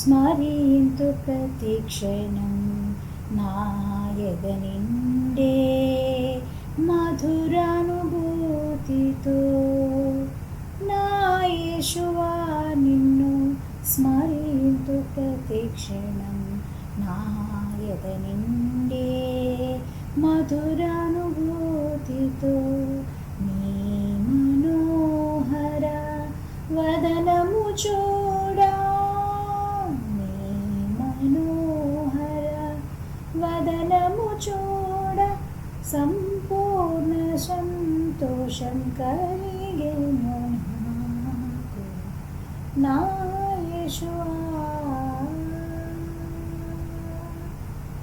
స్మరింతు ప్రతిక్షణం నాయదనిండే మధురానుభూతితో నా యేషువా నిన్ను స్మరింతు ప్రతిక్షణం నాయదనిండే మధురానుభూతితో నీ మనోహర వదనము చూడా నీ మనోహర వదనము చూడ సంపూర్ణ సంతోషం కలిగెను నాకు నా యేషువా.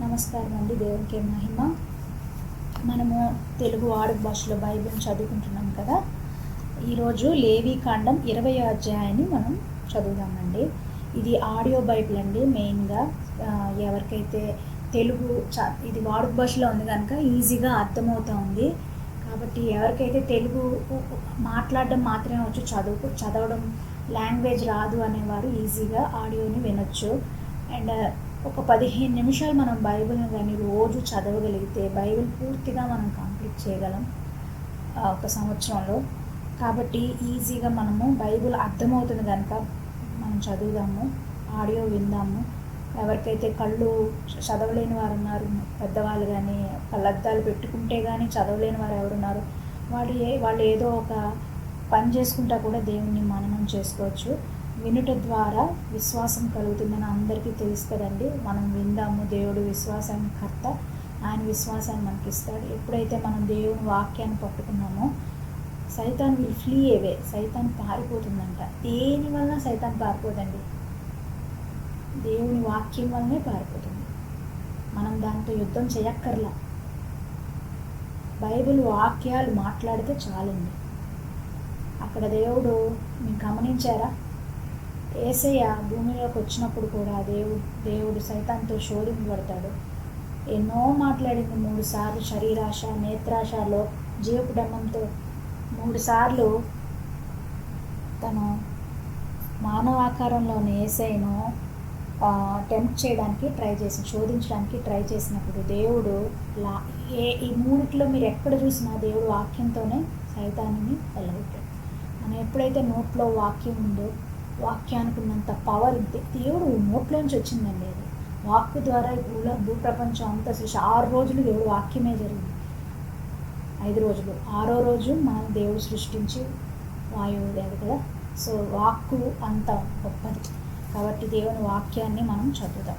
నమస్కారం అండి, దేవునికి మహిమ. మనము తెలుగు వాడుక భాషలో బైబిల్ చదువుకుంటున్నాం కదా. ఈరోజు లేవీకాండం 20వ అధ్యాయాన్ని మనం చదువుదామండి. ఇది ఆడియో బైబిల్ అండి. మెయిన్గా ఎవరికైతే తెలుగు ఇది వాడుక భాషలో ఉంది కనుక ఈజీగా అర్థమవుతూ ఉంది. కాబట్టి ఎవరికైతే తెలుగు మాట్లాడడం మాత్రమే వచ్చు, చదవడం లాంగ్వేజ్ రాదు అనేవారు ఈజీగా ఆడియోని వినొచ్చు. అండ్ ఒక 15 నిమిషాలు మనం బైబిల్ని కానీ రోజు చదవగలిగితే బైబిల్ పూర్తిగా మనం కంప్లీట్ చేయగలం ఒక సంవత్సరంలో. కాబట్టి ఈజీగా మనము బైబిల్ అర్థమవుతుంది కనుక మనం చదువుదాము, ఆడియో విందాము. ఎవరికైతే కళ్ళు చదవలేని వారు ఉన్నారు, పెద్దవాళ్ళు కానీ కళ్ళద్దాలు పెట్టుకుంటే కానీ చదవలేని వారు ఎవరున్నారు, వాళ్ళు ఏదో ఒక పని చేసుకుంటా కూడా దేవుణ్ణి మననం చేసుకోవచ్చు. వినుట ద్వారా విశ్వాసం కలుగుతుందని అందరికీ తెలుసు కదండి. మనం విందాము. దేవుడు విశ్వాసాన్ని కర్త, ఆయన విశ్వాసాన్ని మనకి ఇస్తాడు. ఎప్పుడైతే మనం దేవుని వాక్యాన్ని పట్టుకున్నామో సైతాన్ విల్ ఫ్లీ అవే, సైతాన్ పారిపోతుందంట. దేనివల్ల సైతాన్ పారిపోదండి, దేవుని వాక్యం వల్లనే పారిపోతుంది. మనం దాంతో యుద్ధం చేయక్కర్లా, బైబిల్ వాక్యాలు మాట్లాడితే చాలండి. అక్కడ దేవుడు మీరు గమనించారా, యేసయ్య భూమిలోకి వచ్చినప్పుడు కూడా దేవుడు సైతాన్తో శోధింపబడతాడు. ఎన్నో మాట్లాడింది 3 సార్లు. శరీరాశ, నేత్రాశలో, జీవపు డంబంతో 3 సార్లు తను మానవ ఆకారంలోని యేసయ్యను టెంప్ట్ చేయడానికి శోధించడానికి ట్రై చేసినప్పుడు దేవుడు ఈ మూడిట్లో మీరు ఎక్కడ చూసినా దేవుడు వాక్యంతోనే సైతాన్ని వెళ్ళగొట్టాడు. మనం ఎప్పుడైతే నోట్లో వాక్యం ఉందో, వాక్యానికి ఉన్నంత పవర్ దేవుడు నోట్లోంచి వచ్చిందండి. అది వాక్కు ద్వారా భూప్రపంచం అంతా సృష్టి 6 రోజులు దేవుడు వాక్యమే జరిగింది. 5 రోజులు, 6వ రోజు మనం దేవుడు సృష్టించి వాయువు లేదు కదా. సో వాక్కు అంత గొప్పది. కాబట్టి దేవుని వాక్యాన్ని మనం చదువుదాం.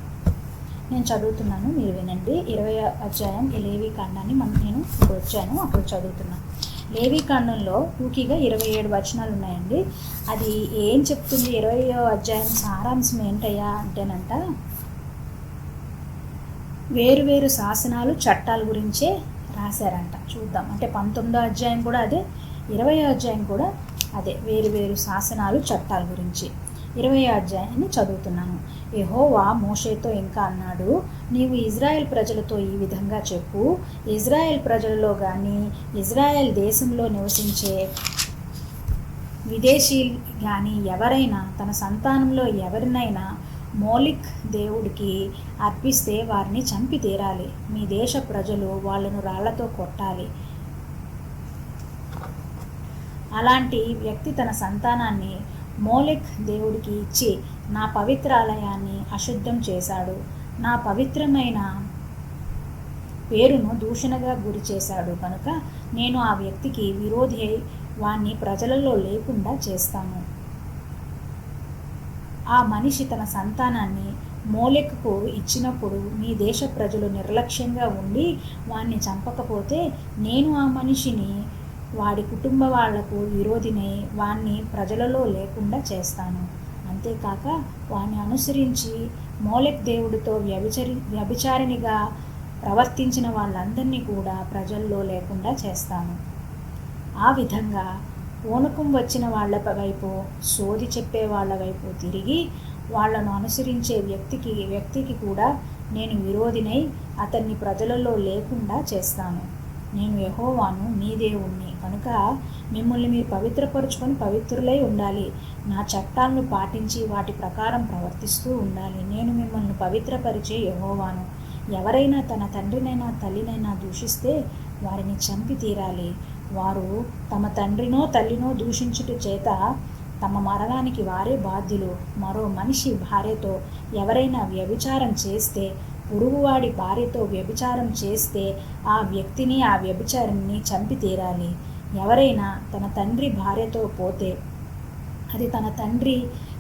నేను చదువుతున్నాను, మీరు వినండి. 20వ అధ్యాయం లేవీకాండాన్ని నేను ఇప్పుడు వచ్చాను, అప్పుడు చదువుతున్నాను. లేవీకాండంలో టూకీగా 27 వచనాలు ఉన్నాయండి. అది ఏం చెప్తుంది? 20వ అధ్యాయం సారాంశం ఏంటయ్యా అంటేనంట, వేరువేరు శాసనాలు చట్టాల గురించే రాశారంట. చూద్దాం. అంటే 19వ అధ్యాయం కూడా అదే, 20వ అధ్యాయం కూడా అదే, వేరువేరు శాసనాలు చట్టాల గురించి. 20వ అధ్యాయాన్ని చదువుతున్నాను. యెహోవా మోషేతో ఇంకా అన్నాడు, నీవు ఇజ్రాయెల్ ప్రజలతో ఈ విధంగా చెప్పు, ఇజ్రాయెల్ ప్రజలలో కానీ ఇజ్రాయెల్ దేశంలో నివసించే విదేశీ కానీ ఎవరైనా తన సంతానంలో ఎవరినైనా మోలిక్ దేవుడికి అర్పిస్తే వారిని చంపి తీరాలి. మీ దేశ ప్రజలు వాళ్ళను రాళ్లతో కొట్టాలి. అలాంటి వ్యక్తి తన సంతానాన్ని మోలెక్ దేవుడికి ఇచ్చి నా పవిత్రాలయాన్ని అశుద్ధం చేశాడు, నా పవిత్రమైన పేరును దూషణగా గురి చేశాడు కనుక నేను ఆ వ్యక్తికి విరోధి అయి వాణ్ణి ప్రజలలో లేకుండా చేస్తాను. ఆ మనిషి తన సంతానాన్ని మోలెక్కు ఇచ్చినప్పుడు మీ దేశ ప్రజలు నిర్లక్ష్యంగా ఉండి వాణ్ణి చంపకపోతే నేను ఆ మనిషిని వాడి కుటుంబ వాళ్లకు విరోధినై వాణ్ణి ప్రజలలో లేకుండా చేస్తాను. అంతేకాక వాణ్ణి అనుసరించి మోలెక్ దేవుడితో వ్యభిచారినిగా ప్రవర్తించిన వాళ్ళందరినీ కూడా ప్రజల్లో లేకుండా చేస్తాను. ఆ విధంగా పూనకం వచ్చిన వాళ్ళ వైపు, సోది చెప్పే వాళ్ళ వైపు తిరిగి వాళ్లను అనుసరించే వ్యక్తికి కూడా నేను విరోధినై అతన్ని ప్రజలలో లేకుండా చేస్తాను. నేను యెహోవాను నీ దేవుణ్ణి కనుక మిమ్మల్ని మీరు పవిత్రపరుచుకొని పవిత్రులై ఉండాలి. నా చట్టాలను పాటించి వాటి ప్రకారం ప్రవర్తిస్తూ ఉండాలి. నేను మిమ్మల్ని పవిత్రపరిచే యెహోవాను. ఎవరైనా తన తండ్రినైనా తల్లినైనా దూషిస్తే వారిని చంపి తీరాలి. వారు తమ తండ్రినో తల్లినో దూషించుట చేత తమ మరణానికి వారే బాధ్యులు. మరో మనిషి భార్యతో ఎవరైనా వ్యభిచారం చేస్తే, పొరుగువాడి భార్యతో వ్యభిచారం చేస్తే ఆ వ్యక్తిని, ఆ వ్యభిచారిని చంపి తీరాలి. ఎవరైనా తన తండ్రి భార్యతో పోతే అది తన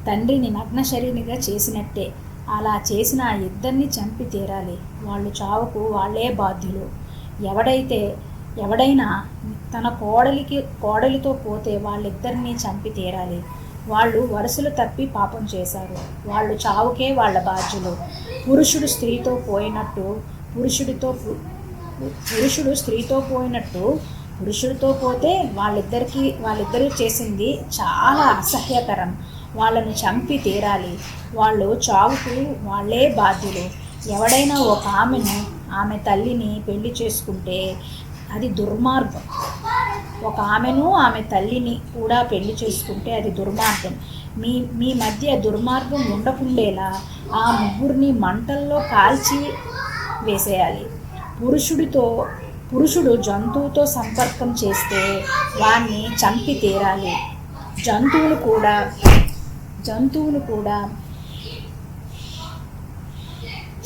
తండ్రిని నగ్న శరీరిగా చేసినట్టే. అలా చేసిన ఆ ఇద్దరిని చంపి తీరాలి. వాళ్ళు చావుకు వాళ్ళే బాధ్యులు. ఎవడైనా తన కోడలితో పోతే వాళ్ళిద్దరినీ చంపి తీరాలి. వాళ్ళు వరుసలు తప్పి పాపం చేశారు. వాళ్ళు చావుకే వాళ్ళ బాధ్యులు. పురుషుడు స్త్రీతో పోతే వాళ్ళిద్దరూ చేసింది చాలా అసహ్యకరం. వాళ్ళను చంపి తీరాలి. వాళ్ళు చావుకు వాళ్ళే బాధ్యులు. ఎవడైనా ఒక ఆమె తల్లిని పెళ్లి చేసుకుంటే అది దుర్మార్గం. ఒక ఆమె తల్లిని కూడా పెళ్లి చేసుకుంటే అది దుర్మార్గం. మీ మధ్య దుర్మార్గం ఉండకుండేలా ఆ ముగ్గురిని మంటల్లో కాల్చి వేసేయాలి. పురుషుడు జంతువుతో సంపర్కం చేస్తే వాణ్ణి చంపి తీరాలి. జంతువులు కూడా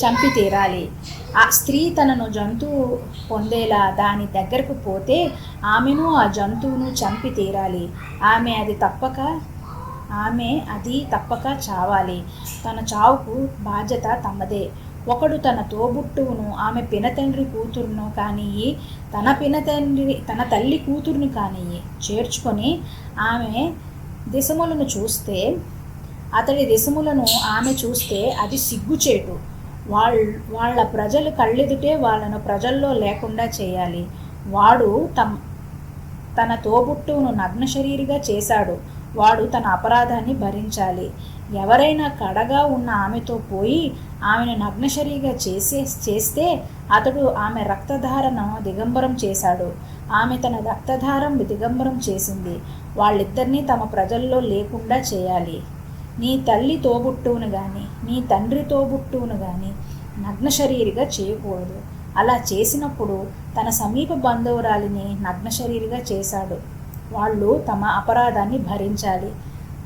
చంపి తీరాలి. ఆ స్త్రీ తనను జంతువు పొందేలా దాని దగ్గరకు పోతే ఆమెను ఆ జంతువును చంపి తీరాలి. ఆమె అది తప్పక చావాలి. తన చావుకు బాధ్యత తమదే. ఒకడు తన తోబుట్టువును, ఆమె పినతండ్రి కూతురును కానియ్యి, తన తల్లి కూతురుని కానియ్యి చేర్చుకొని ఆమె దిశములను చూస్తే, అతడి దిశములను ఆమె చూస్తే అది సిగ్గుచేటు. వాళ్ళ ప్రజలు కళ్ళెదుటే వాళ్ళను ప్రజల్లో లేకుండా చేయాలి. వాడు తన తోబుట్టువును నగ్న శరీరిగా చేశాడు. వాడు తన అపరాధాన్ని భరించాలి. ఎవరైనా కడగా ఉన్న ఆమెతో పోయి ఆమెను నగ్నశరీగా చేస్తే అతడు ఆమె రక్తధారను దిగంబరం చేశాడు. ఆమె తన రక్తధారం దిగంబరం చేసింది. వాళ్ళిద్దరినీ తమ ప్రజల్లో లేకుండా చేయాలి. నీ తల్లి తోబుట్టువును గాని నీ తండ్రి తోబుట్టువును గాని నగ్నశరీరిగా చేయకూడదు. అలా చేసినప్పుడు తన సమీప బంధువురాలిని నగ్నశరీరిగా చేశాడు. వాళ్ళు తమ అపరాధాన్ని భరించాలి.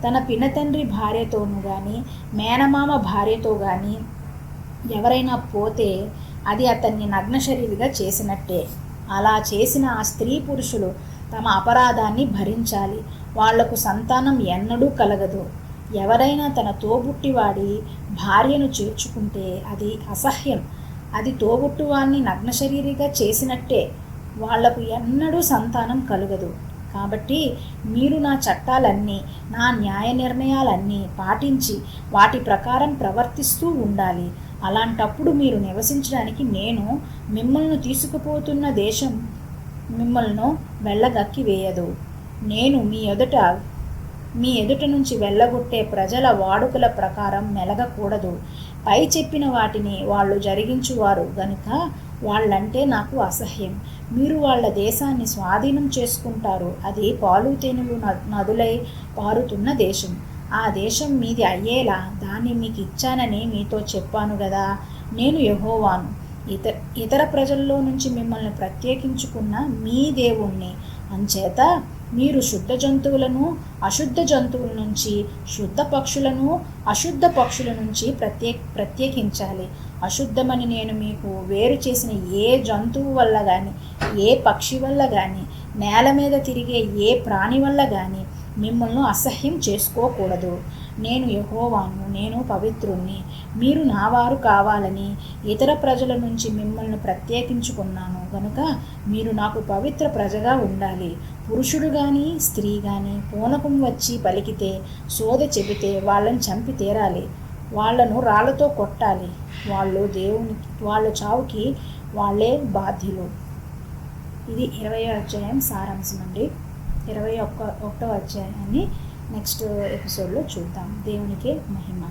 తన పినతండ్రి భార్యతోను గాని మేనమామ భార్యతో గాని ఎవరైనా పోతే అది అతన్ని నగ్నశరీరిగా చేసినట్టే. అలా చేసిన ఆ స్త్రీ పురుషులు తమ అపరాధాన్ని భరించాలి. వాళ్లకు సంతానం ఎన్నడూ కలగదు. ఎవరైనా తన తోబుట్టివాడి భార్యను చేర్చుకుంటే అది అసహ్యం. అది తోబుట్టువాడిని నగ్నశరీరిగా చేసినట్టే. వాళ్లకు ఎన్నడూ సంతానం కలుగదు. కాబట్టి మీరు నా చట్టాలన్నీ, నా న్యాయ నిర్ణయాలన్నీ పాటించి వాటి ప్రకారం ప్రవర్తిస్తూ ఉండాలి. అలాంటప్పుడు మీరు నివసించడానికి నేను మిమ్మల్ని తీసుకుపోతున్న దేశం మిమ్మల్ని వెళ్ళగక్కి వేయదు. నేను మీ ఎదుట నుంచి వెళ్ళగొట్టే ప్రజల వాడుకల ప్రకారం మెలగకూడదు. పై చెప్పిన వాటిని వాళ్ళు జరిగించువారు గనుక వాళ్ళంటే నాకు అసహ్యం. మీరు వాళ్ళ దేశాన్ని స్వాధీనం చేసుకుంటారు. అది పాలు తేనెలు నదులై పారుతున్న దేశం. ఆ దేశం మీది అయ్యేలా దాన్ని మీకు ఇచ్చానని మీతో చెప్పాను గదా. నేను యెహోవాను, ఇతర ప్రజల్లో నుంచి మిమ్మల్ని ప్రత్యేకించుకున్న మీ దేవుణ్ణి. అంచేత మీరు శుద్ధ జంతువులను అశుద్ధ జంతువుల నుంచి, శుద్ధ పక్షులను అశుద్ధ పక్షుల నుంచి ప్రత్యేకించాలి. అశుద్ధమని నేను మీకు వేరు చేసిన ఏ జంతువు వల్ల కానీ, ఏ పక్షి వల్ల కానీ, నేల మీద తిరిగే ఏ ప్రాణి వల్ల కానీ మిమ్మల్ని అసహ్యం చేసుకోకూడదు. నేను యెహోవాను, నేను పవిత్రుణ్ణి. మీరు నావారు కావాలని ఇతర ప్రజల నుంచి మిమ్మల్ని ప్రత్యేకించుకున్నాను గనుక మీరు నాకు పవిత్ర ప్రజగా ఉండాలి. పురుషుడు కానీ స్త్రీ కానీ పూనకం వచ్చి పలికితే, సోద చెబితే వాళ్ళని చంపి తీరాలి. వాళ్లను రాళ్లతో కొట్టాలి. వాళ్ళ చావుకి వాళ్ళే బాధ్యులు. ఇది 20వ అధ్యాయం సారాంశం అండి. 21వ అధ్యాయాన్ని నెక్స్ట్ ఎపిసోడ్లో చూద్దాం. దేవునికి మహిమ.